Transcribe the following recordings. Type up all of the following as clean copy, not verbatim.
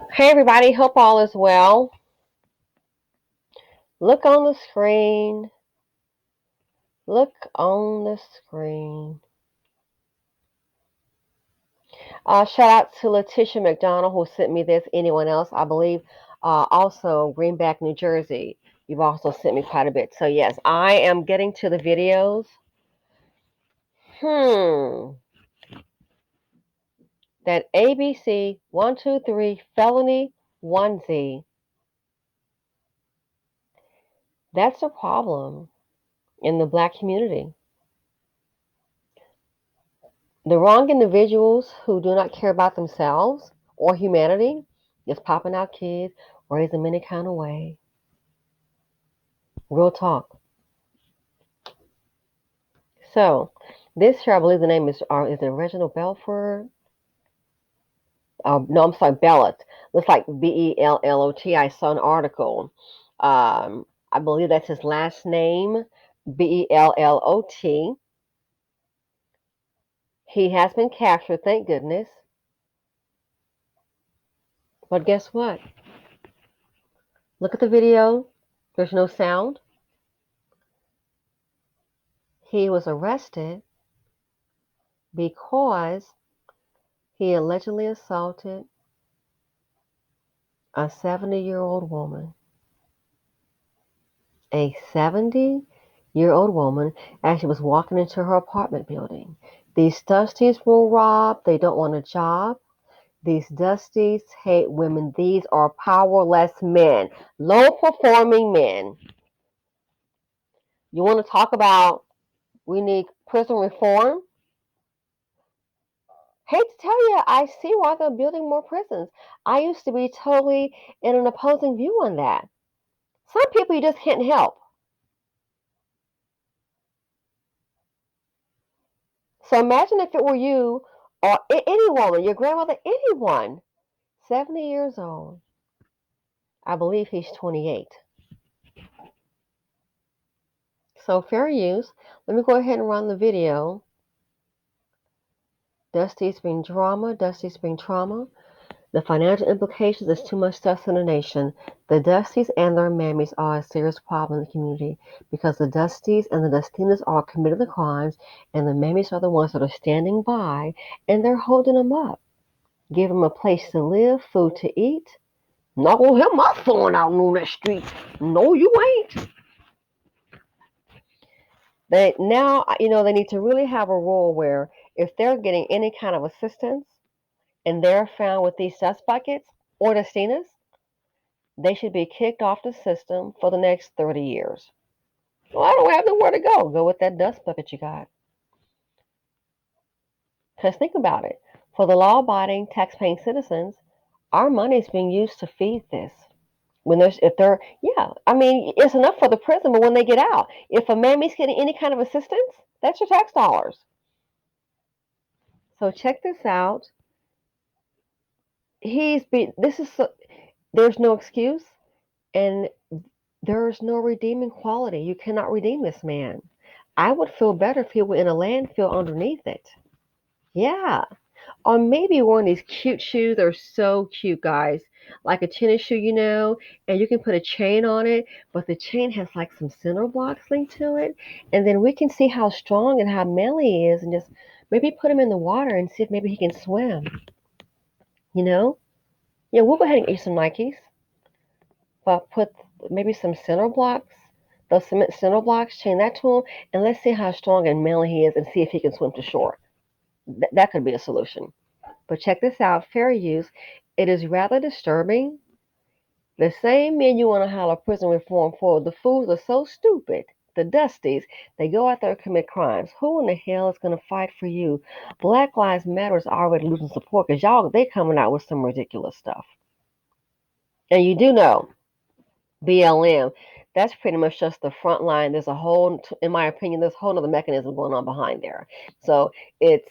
Hey everybody, hope all is well. Look on the screen. Look on the screen. Shout out to Letitia McDonald who sent me this. Anyone else? I believe also Greenback, New Jersey. You've also sent me quite a bit. So yes, I am getting to the videos. Hmm. That ABC 123 felony onesie. That's a problem in the black community. The wrong individuals who do not care about themselves or humanity, just popping out kids, raise them any kind of way. Real talk. So, this here, I believe the name is it Reginald Belford? No, I'm sorry, Bellot. Looks like Bellot. I saw an article. I believe that's his last name, Bellot. He has been captured, thank goodness. But guess what? Look at the video. There's no sound. He was arrested because he allegedly assaulted a 70-year-old woman. A 70-year-old woman as she was walking into her apartment building. These Dusties were robbed. They don't want a job. These Dusties hate women. These are powerless men, low performing men. You want to talk about we need prison reform? Hate to tell you, I see why they're building more prisons. I used to be totally in an opposing view on that. Some people you just can't help. So imagine if it were you or any woman, your grandmother, anyone, 70 years old. I believe he's 28. So fair use. Let me go ahead and run the video. Dusty's bring drama. Dusty's bring trauma. The financial implications is too much dust in the nation. The Dusties and their mammies are a serious problem in the community because the Dusties and the Dustinas are committing the crimes and the mammies are the ones that are standing by and they're holding them up. Give them a place to live, food to eat. Not gonna have my son out on that street. No, you ain't. They now, they need to really have a rule where if they're getting any kind of assistance and they're found with these dust buckets or Dustinas, they should be kicked off the system for the next 30 years. Well, I don't have nowhere to go. Go with that dust bucket you got. Because think about it. For the law abiding, tax paying citizens, our money is being used to feed this. If they're, yeah, I mean, it's enough for the prison, but when they get out, if a mammy's getting any kind of assistance, that's your tax dollars. So check this out. This is, there's no excuse and there's no redeeming quality. You cannot redeem this man. I would feel better if he were in a landfill underneath it. Yeah. Or maybe one of these cute shoes. They're so cute, guys. Like a tennis shoe, and you can put a chain on it, but the chain has like some center blocks linked to it. And then we can see how strong and how manly he is and just maybe put him in the water and see if maybe he can swim. You know? Yeah, we'll go ahead and get you some Nikes, but put maybe some center blocks, those cement center blocks, chain that to him, and let's see how strong and manly he is and see if he can swim to shore. That could be a solution. But check this out, fair use. It is rather disturbing. The same men you want to holler prison reform for, the fools are so stupid. The Dusties, they go out there and commit crimes. Who in the hell is going to fight for you? Black Lives Matter is already losing support because they coming out with some ridiculous stuff. And you do know, BLM, that's pretty much just the front line. There's a whole, in my opinion, there's a whole other mechanism going on behind there. So they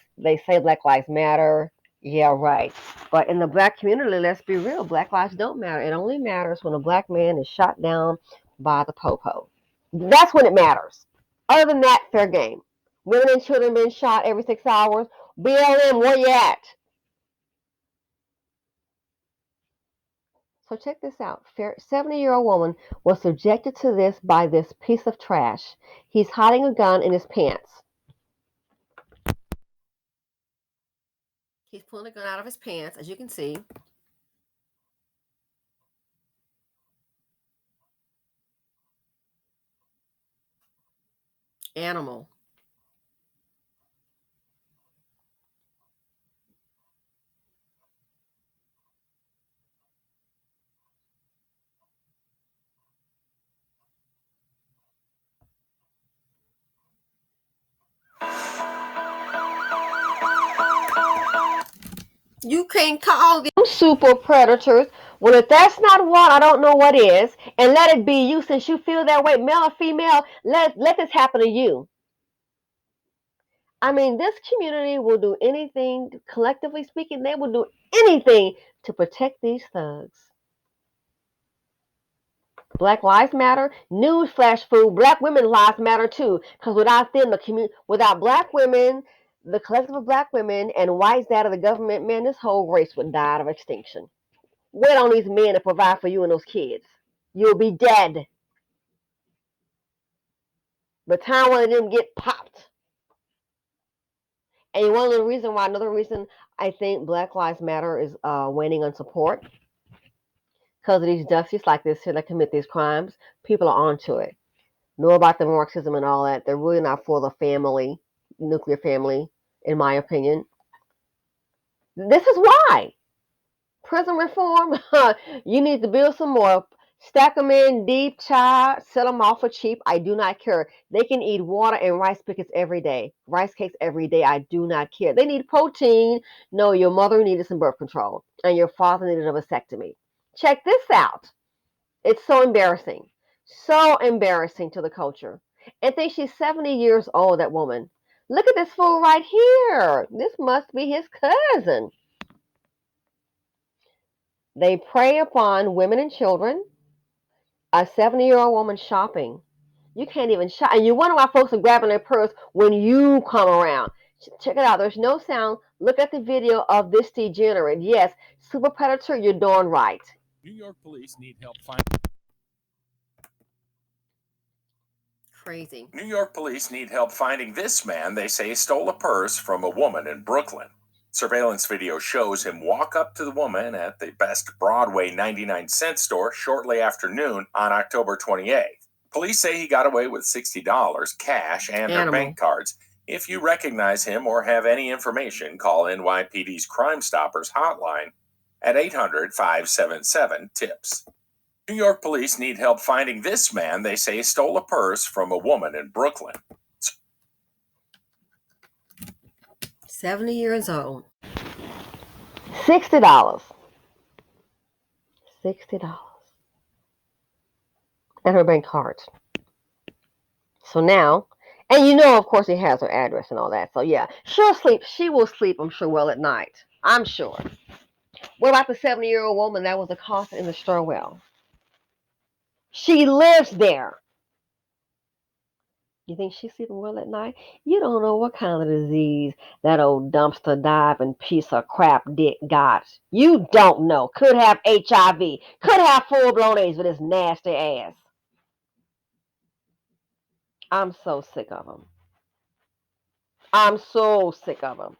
say Black Lives Matter. Yeah, right. But in the black community, let's be real, Black lives don't matter. It only matters when a black man is shot down by the popo. That's when it matters. Other than that, fair game. Women and children being shot every 6 hours. BLM, where you at? So check this out. 70-year-old woman was subjected to this by this piece of trash. He's hiding a gun in his pants. He's pulling a gun out of his pants, as you can see. Animal. You can't call them super predators. Well, if that's not one, I don't know what is. And let it be you, since you feel that way, male or female. Let this happen to you. I mean, this community will do anything, collectively speaking, they will do anything to protect these thugs. Black lives matter. Newsflash, fool. Black women lives matter too. Because without them, without black women, the collective of black women and whites out of the government, man, this whole race would die out of extinction. Wait on these men to provide for you and those kids. You'll be dead. The time one of them get popped. And one of the reason why, another reason I think Black Lives Matter is waning on support, because of these dusties like this here that commit these crimes, people are onto it. Know about the Marxism and all that. They're really not for the family, nuclear family, in my opinion. This is why. Prison reform, you need to build some more. Stack them in deep, child, sell them off for cheap. I do not care. They can eat water and rice pickets every day, rice cakes every day. I do not care. They need protein. No, your mother needed some birth control, and your father needed a vasectomy. Check this out. It's so embarrassing. So embarrassing to the culture. And think she's 70 years old, that woman. Look at this fool right here. This must be his cousin. They prey upon women and children. A 70-year-old woman shopping. You can't even shop. And you wonder why folks are grabbing their purse when you come around. Check it out. There's no sound. Look at the video of this degenerate. Yes, super predator, you're darn right. New York police need help finding. Crazy. New York police need help finding this man they say stole a purse from a woman in Brooklyn. Surveillance video shows him walk up to the woman at the Best Broadway 99-cent store shortly after noon on October 28th. Police say he got away with $60 cash and her bank cards. If you recognize him or have any information, call NYPD's Crime Stoppers hotline at 800-577-TIPS. New York police need help finding this man they say stole a purse from a woman in Brooklyn. 70 years old. $60. $60. And her bank cards. So now, and you know, of course, he has her address and all that. So yeah, she'll sleep. She will sleep, I'm sure, well at night. I'm sure. What about the 70-year-old woman that was accosted in the stairwell? She lives there. You think she's sleeping well at night? You don't know what kind of disease that old dumpster diving piece of crap dick got. You don't know. Could have HIV. Could have full-blown AIDS with his nasty ass. I'm so sick of him. I'm so sick of him.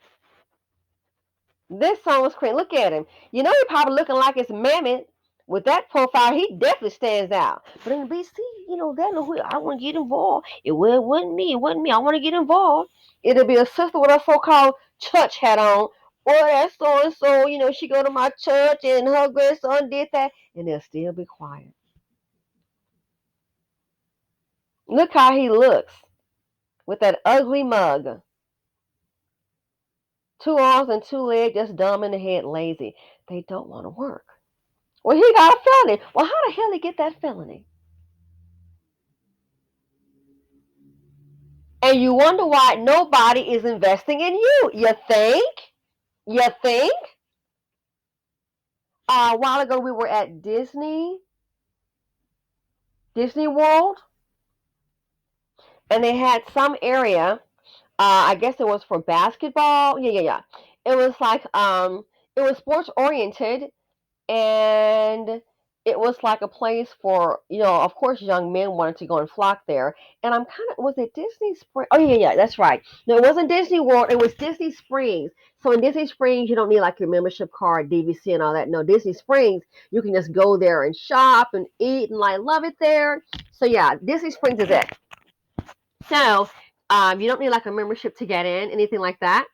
This song was crazy. Look at him. You know, he probably looking like his mammy. With that profile, he definitely stands out. But in the BC, you know, they know who I want to get involved. It wasn't me. It wasn't me. I want to get involved. It'll be a sister with a so-called church hat on. Or that so-and-so, you know, she go to my church and her grandson did that. And they'll still be quiet. Look how he looks with that ugly mug. 2 arms and 2 legs, just dumb in the head, lazy. They don't want to work. Well, he got a felony. Well, how the hell did he get that felony? And you wonder why nobody is investing in you. You think? You think? A while ago, we were at Disney World, and they had some area. I guess it was for basketball. Yeah. It was like it was sports oriented, and it was like a place for, of course, young men wanted to go and flock there. And I'm kind of, was it Disney Springs? Oh, yeah, yeah, that's right. No, it wasn't Disney World. It was Disney Springs. So in Disney Springs, you don't need like your membership card, DVC, and all that. No, Disney Springs, you can just go there and shop and eat and like love it there. So yeah, Disney Springs is it. So you don't need like a membership to get in, anything like that.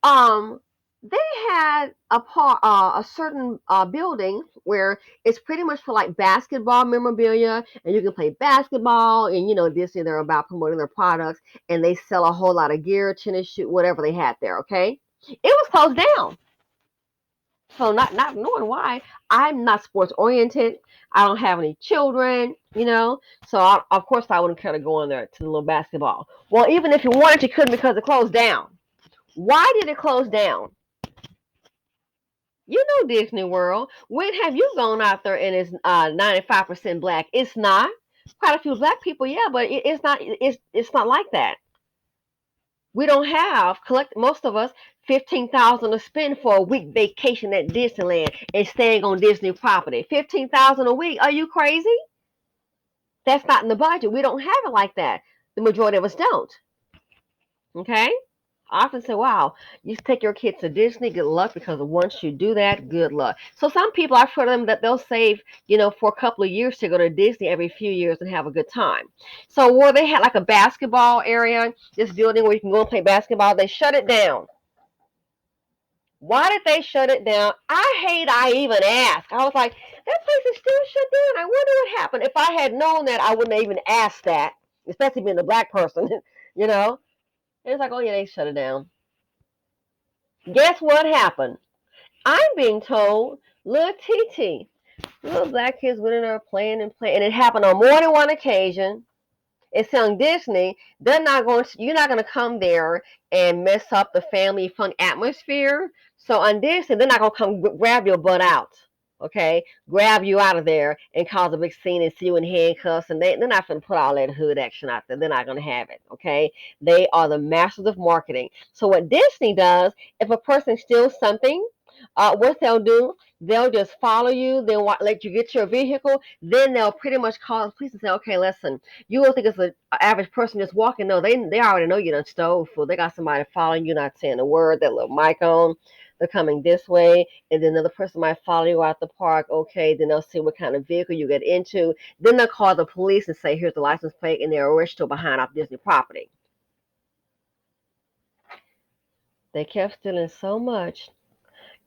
um they had a certain building where it's pretty much for like basketball memorabilia, and you can play basketball, and Disney, they're about promoting their products, and they sell a whole lot of gear, tennis shoe, whatever they had there. Okay, it was closed down. So not knowing why, I'm not sports oriented. I don't have any children, so of course I wouldn't kind of go in there to the little basketball. Well, even if you wanted, you couldn't because it closed down. Why did it close down? You know Disney World. When have you gone out there and it's 95% black? It's not. Quite a few black people, yeah, but it's not. It's not like that. We don't have collect most of us 15,000 to spend for a week vacation at Disneyland and staying on Disney property. 15,000 a week? Are you crazy? That's not in the budget. We don't have it like that. The majority of us don't. Okay. I often say, wow, you take your kids to Disney, good luck, because once you do that, good luck. So some people, I've heard them that they'll save, for a couple of years to go to Disney every few years and have a good time. So where they had like a basketball area, this building where you can go and play basketball, they shut it down. Why did they shut it down? I even asked. I was like, that place is still shut down. I wonder what happened. If I had known that, I wouldn't have even asked that, especially being a black person, you know. It's like, oh yeah, they shut it down. Guess what happened? I'm being told little TT, little black kids went in there playing and playing, and it happened on more than one occasion. It's on Disney. You're not going to come there and mess up the family fun atmosphere. So on Disney, they're not going to come grab your butt out. Okay, grab you out of there and cause a big scene and see you in handcuffs, and they're not going to put all that hood action out there. They're not going to have it. Okay, they are the masters of marketing. So what Disney does, if a person steals something, what they'll do, they'll just follow you. They'll let you get your vehicle. Then they'll pretty much call the police and say, okay, listen, you don't think it's an average person just walking. No, they already know you done stole food. They got somebody following you, not saying a word, that little mic on. They're coming this way, and then another person might follow you out the park. Okay, then they'll see what kind of vehicle you get into. Then they'll call the police and say, here's the license plate, and they'll arrest you behind off Disney property. They kept stealing so much.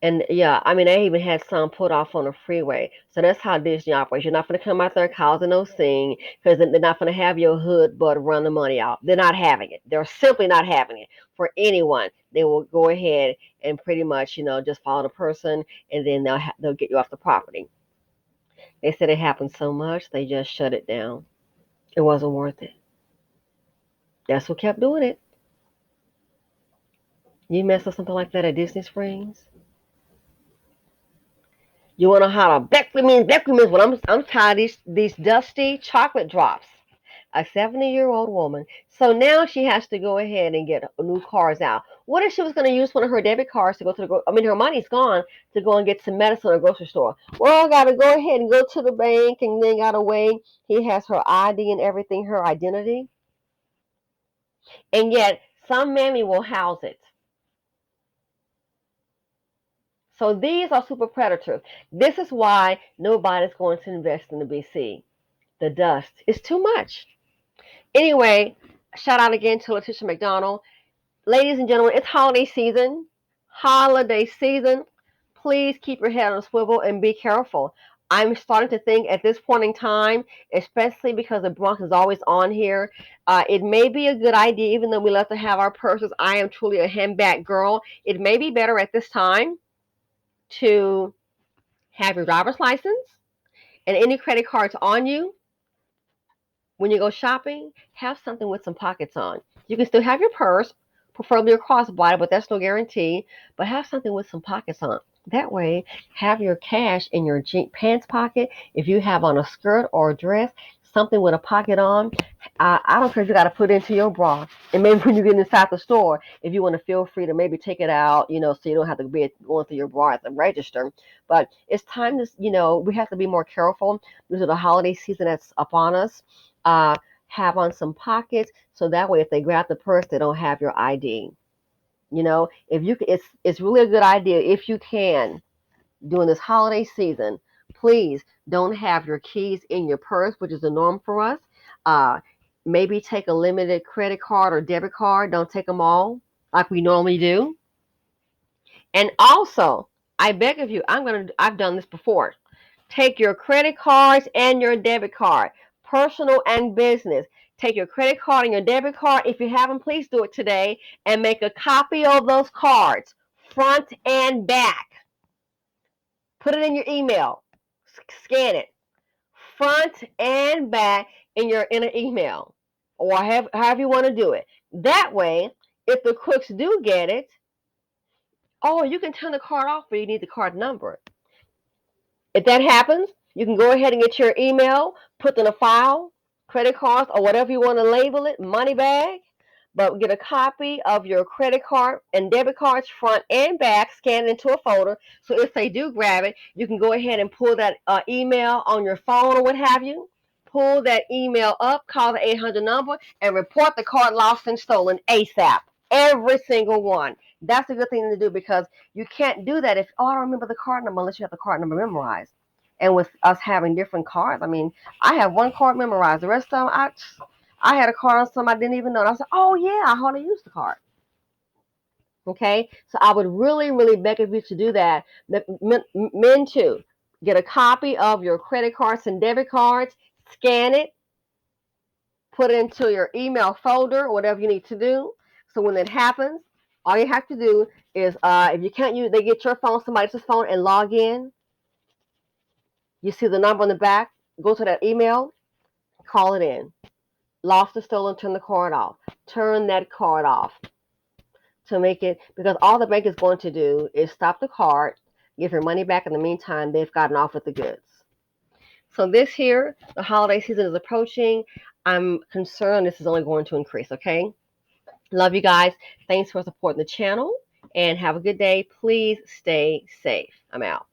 And yeah, I mean, they even had some put off on the freeway. So that's how Disney operates. You're not going to come out there causing no scene, because they're not going to have your hood but run the money out. They're not having it. They're simply not having it for anyone. They will go ahead and pretty much, just follow the person, and then they'll get you off the property. They said it happened so much, they just shut it down. It wasn't worth it. That's what kept doing it. You mess up something like that at Disney Springs. You want to holler, Beckley means Beckley means. Well, I'm tired of these dusty chocolate drops. A 70-year-old woman. So now she has to go ahead and get new cards out. What if she was going to use one of her debit cards to go to her money's gone to go and get some medicine at a grocery store. Well, I got to go ahead and go to the bank, and then got to wait. He has her ID and everything, her identity. And yet some mammy will house it. So these are super predators. This is why nobody's going to invest in the BC. The dust is too much. Anyway, shout out again to Letitia McDonald. Ladies and gentlemen, it's holiday season. Holiday season. Please keep your head on a swivel and be careful. I'm starting to think at this point in time, especially because the Bronx is always on here, it may be a good idea, even though we love to have our purses. I am truly a handbag girl. It may be better at this time to have your driver's license and any credit cards on you. When you go shopping, have something with some pockets on. You can still have your purse, preferably a crossbody, but that's no guarantee. But have something with some pockets on. That way, have your cash in your pants pocket. If you have on a skirt or a dress, something with a pocket on, I don't care if you got to put it into your bra. And maybe when you get inside the store, if you want to feel free to maybe take it out, so you don't have to be going through your bra at the register. But it's time to, we have to be more careful due to the holiday season that's upon us. Have on some pockets so that way if they grab the purse, they don't have your ID. If you, it's really a good idea if you can during this holiday season, please don't have your keys in your purse, which is the norm for us. Uh, Maybe take a limited credit card or debit card. Don't take them all like we normally do. And also, I beg of you, I've done this before. Take your credit cards and your debit card, personal and business. Take your credit card and your debit card. If you haven't, please do it today and make a copy of those cards, front and back. Put it in your email. Scan it, front and back in an email, or however you want to do it. That way, if the crooks do get it, oh, you can turn the card off, but you need the card number. If that happens, you can go ahead and get your email, put in a file, credit cards, or whatever you want to label it, money bag. But get a copy of your credit card and debit cards front and back, scan it into a folder. So if they do grab it, you can go ahead and pull that email on your phone or what have you. Pull that email up, call the 800 number, and report the card lost and stolen ASAP. Every single one. That's a good thing to do because you can't do that if, oh, I don't remember the card number unless you have the card number memorized. And with us having different cards, I mean, I have one card memorized. The rest of them, I had a card on some I didn't even know. And I said, oh, yeah, I hardly used the card. Okay? So I would really, really beg of you to do that. Men, too. Get a copy of your credit cards and debit cards, scan it, put it into your email folder, whatever you need to do. So when it happens, all you have to do is, if you can't use, they get your phone, somebody else's phone, and log in. You see the number on the back. Go to that email, call it in. Lost or stolen, turn the card off. Turn that card off to make it, because all the bank is going to do is stop the card, give your money back. In the meantime, they've gotten off with the goods. So this here, the holiday season is approaching. I'm concerned this is only going to increase, okay? Love you guys. Thanks for supporting the channel and have a good day. Please stay safe. I'm out.